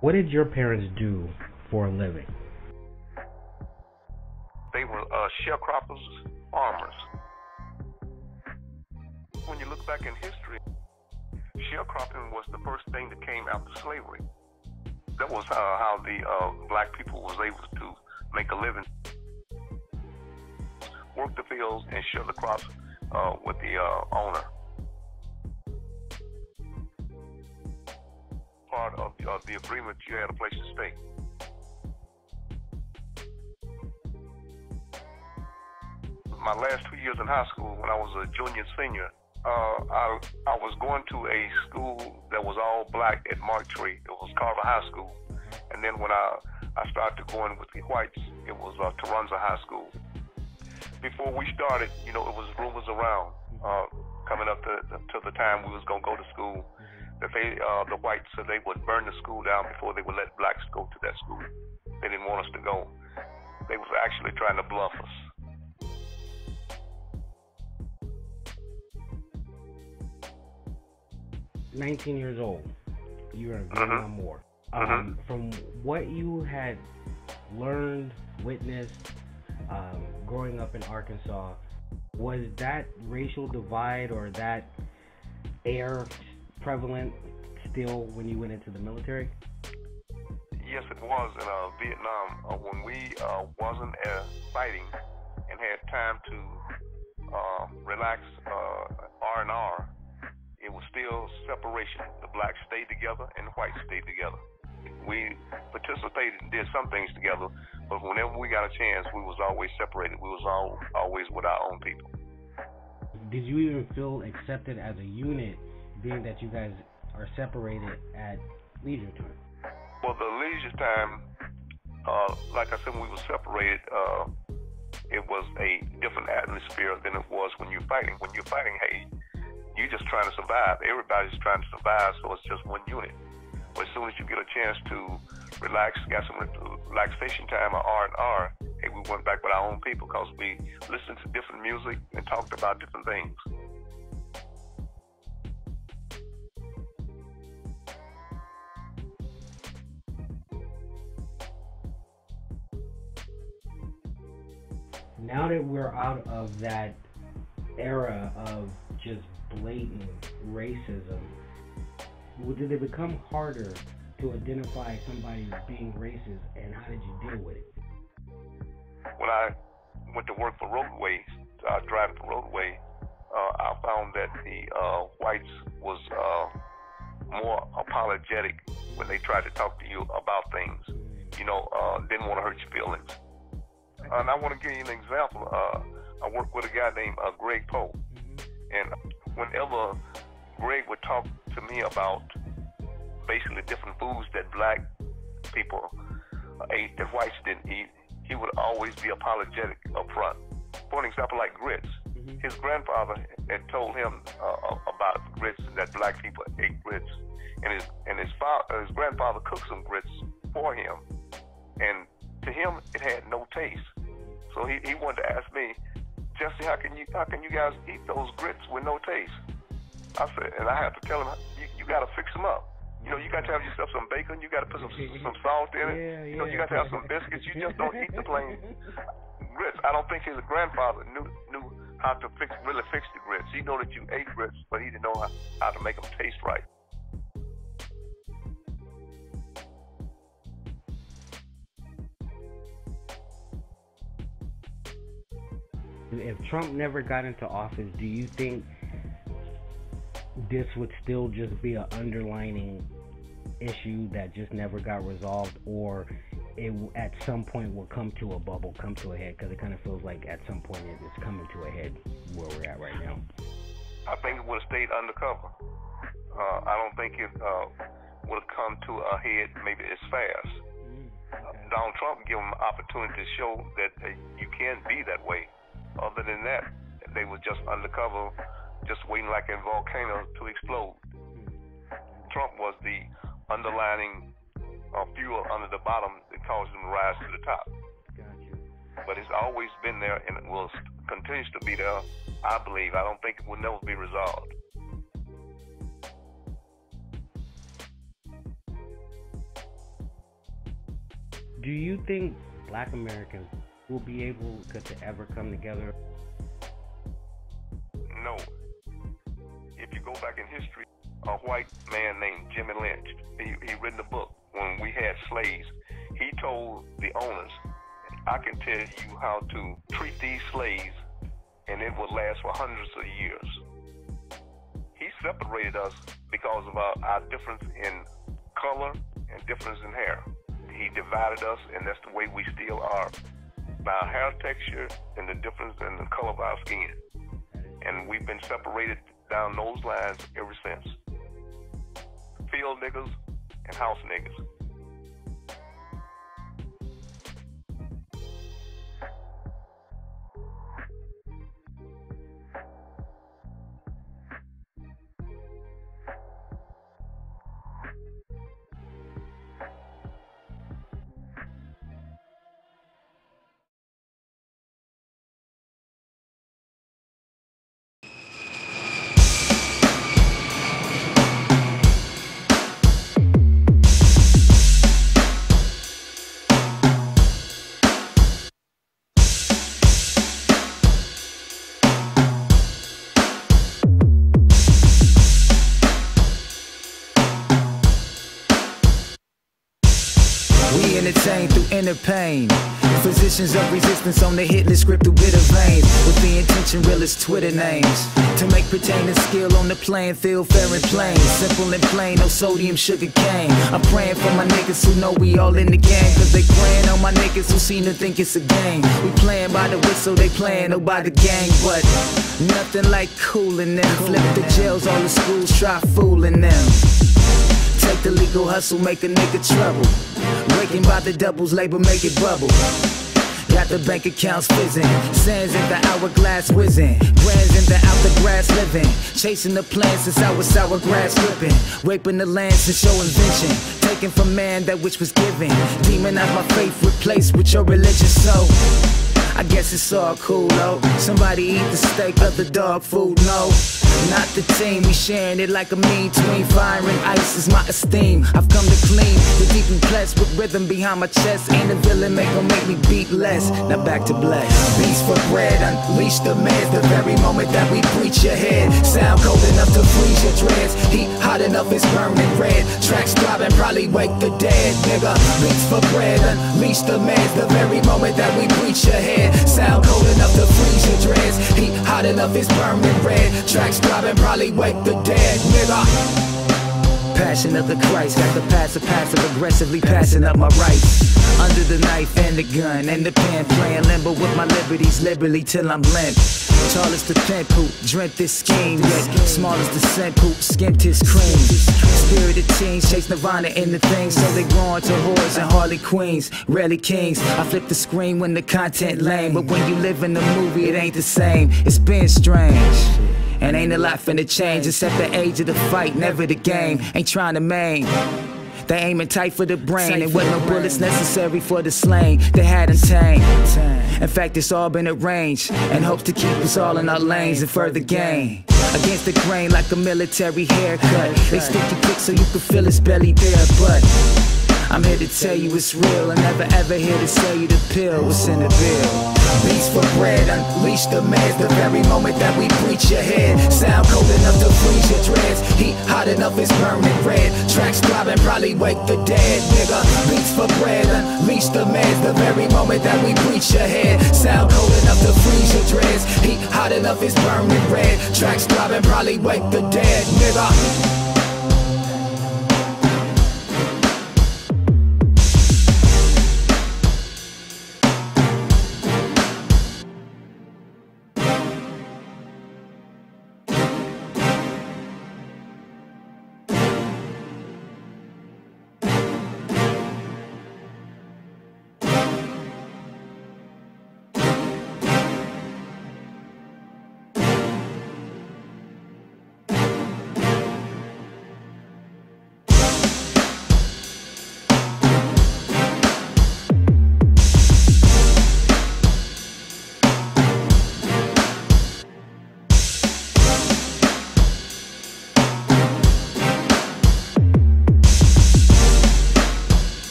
What did your parents do for a living? They were sharecroppers, farmers. When you look back in history, sharecropping was the first thing that came after slavery. That was how the black people was able to make a living. Work the fields and share the crops with the owner. Part of the agreement, you had a place to stay. My last 2 years in high school, when I was a junior senior, I was going to a school that was all black at Marktree. It was Carver High School. And then when I started going with the whites, it was Toronto High School. Before we started, it was rumors around coming up to the time we was going to go to school that the whites said they would burn the school down before they would let blacks go to that school. They didn't want us to go. They was actually trying to bluff us. "19 years old, you are in Vietnam War. From what you had learned, witnessed, growing up in Arkansas, was that racial divide or that air prevalent still when you went into the military? Yes, it was in Vietnam. When we wasn't fighting and had time to relax R&R, it was still separation. The blacks stayed together and the whites stayed together. We participated and did some things together, but whenever we got a chance, we was always separated. We was always with our own people. Did you even feel accepted as a unit, being that you guys are separated at leisure time? Well, the leisure time, like I said, when we were separated, it was a different atmosphere than it was when you're fighting. When you're fighting, hey, you're just trying to survive. Everybody's trying to survive, so it's just one unit. But as soon as you get a chance to relax, got some relaxation time or R&R, hey, we went back with our own people because we listened to different music and talked about different things. Now that we're out of that era of just blatant racism, did it become harder to identify somebody as being racist, and how did you deal with it? When I went to work for roadways, driving for roadway, I found that the whites was more apologetic when they tried to talk to you about things. Didn't want to hurt your feelings. And I want to give you an example. I worked with a guy named Greg Poe, and whenever Greg would talk to me about basically different foods that black people ate that whites didn't eat, he would always be apologetic up front. For an example, like grits. His grandfather had told him about grits and that black people ate grits, and his grandfather cooked some grits for him, and to him it had no taste. So he wanted to ask me, Jesse, how can you guys eat those grits with no taste? I said, and I had to tell him, you got to fix them up. You got to have yourself some bacon. You got to put some salt in it. You got to have some biscuits. You just don't eat the plain grits. I don't think his grandfather knew how to really fix the grits. He knew that you ate grits, but he didn't know how to make them taste right. If Trump never got into office, do you think this would still just be an underlining issue that just never got resolved, or it at some point will come to a bubble, come to a head? Because it kind of feels like at some point it's coming to a head where we're at right now. I think it would have stayed undercover. I don't think it would have come to a head maybe as fast. Donald Trump gave them an opportunity to show that you can be that way. Other than that, they were just undercover, just waiting like a volcano to explode. Trump was the underlining fuel under the bottom that caused them to rise to the top. Gotcha. But it's always been there, and it will continues to be there, I believe. I don't think it will never be resolved. Do you think Black Americans will be able to ever come together? No. If you go back in history, a white man named Jimmy Lynch, he written a book when we had slaves. He told the owners, I can tell you how to treat these slaves and it would last for hundreds of years. He separated us because of our difference in color and difference in hair. He divided us, and that's the way we still are, by our hair texture and the difference in the color of our skin. And we've been separated down those lines ever since. Field niggas and house niggas. We entertain through inner pain. Physicians of resistance on the hit list, script through bitter veins, with the intention real as Twitter names. To make pertaining skill on the playing field fair and plain. Simple and plain, no sodium, sugar cane. I'm praying for my niggas who know we all in the game, cause they praying on my niggas who seem to think it's a game. We playing by the whistle, they playing no by the gang. But nothing like cooling them. Flip the jails, all the schools try fooling them. Take the legal hustle, make a nigga trouble. Breaking by the doubles, labor make it bubble. Got the bank accounts fizzing, sands in the hourglass whizzing, grands in the out the grass living, chasing the plans since I was sour grass whipping, raping the land since show invention, taking from man that which was given, demonize my faith replaced with your religion. So I guess it's all cool though. Somebody eat the steak of the dog food, no. Not the team, we sharing it like a mean tween. Fire and ice is my esteem. I've come to clean the deep and blessed with rhythm behind my chest. Ain't a villain gon' make me beat less. Now back to bless. Beats for bread, unleash the meds. The very moment that we breach your head. Sound cold enough to freeze your dreads. Heat hot enough, it's burning red. Tracks throbbing, probably wake the dead, nigga. Beats for bread, unleash the meds. The very moment that we breach your head. Sound cold enough to freeze your dreads. Heat hot enough, it's burning red. Tracks throbbing, probably wake the dead, nigga. Passion of the Christ, got the passive aggressively passing up my rights. Under the knife and the gun and the pen, playing limbo with my liberties, liberally till I'm limp. Tall as the pen poop, dreamt this scheme, yet small as the scent poop, skimped his cream. Spirited teens chase nirvana in the things, so they grow into whores and Harley Queens, rarely kings. I flip the screen when the content lame, but when you live in the movie it ain't the same. It's been strange, and ain't a lot finna change, except the age of the fight, never the game. Ain't trying to maim. They aiming tight for the brain, and with no bullets necessary for the slain. They had tame. In fact, it's all been arranged, and hopes to keep us all in our lanes and further gain. Against the grain like a military haircut. They stick you quick so you can feel his belly there, but I'm here to tell you it's real, and never ever here to sell you the pill. What's in the bill? Beats for bread, unleash the meds. The very moment that we breach your head. Sound cold enough to freeze your dreads. Heat hot enough, it's burning red. Tracks throbbing, probably wake the dead, nigga. Beats for bread, unleash the meds. The very moment that we breach your head. Sound cold enough to freeze your dreads. Heat hot enough, it's burning red. Tracks throbbing, probably wake the dead, nigga.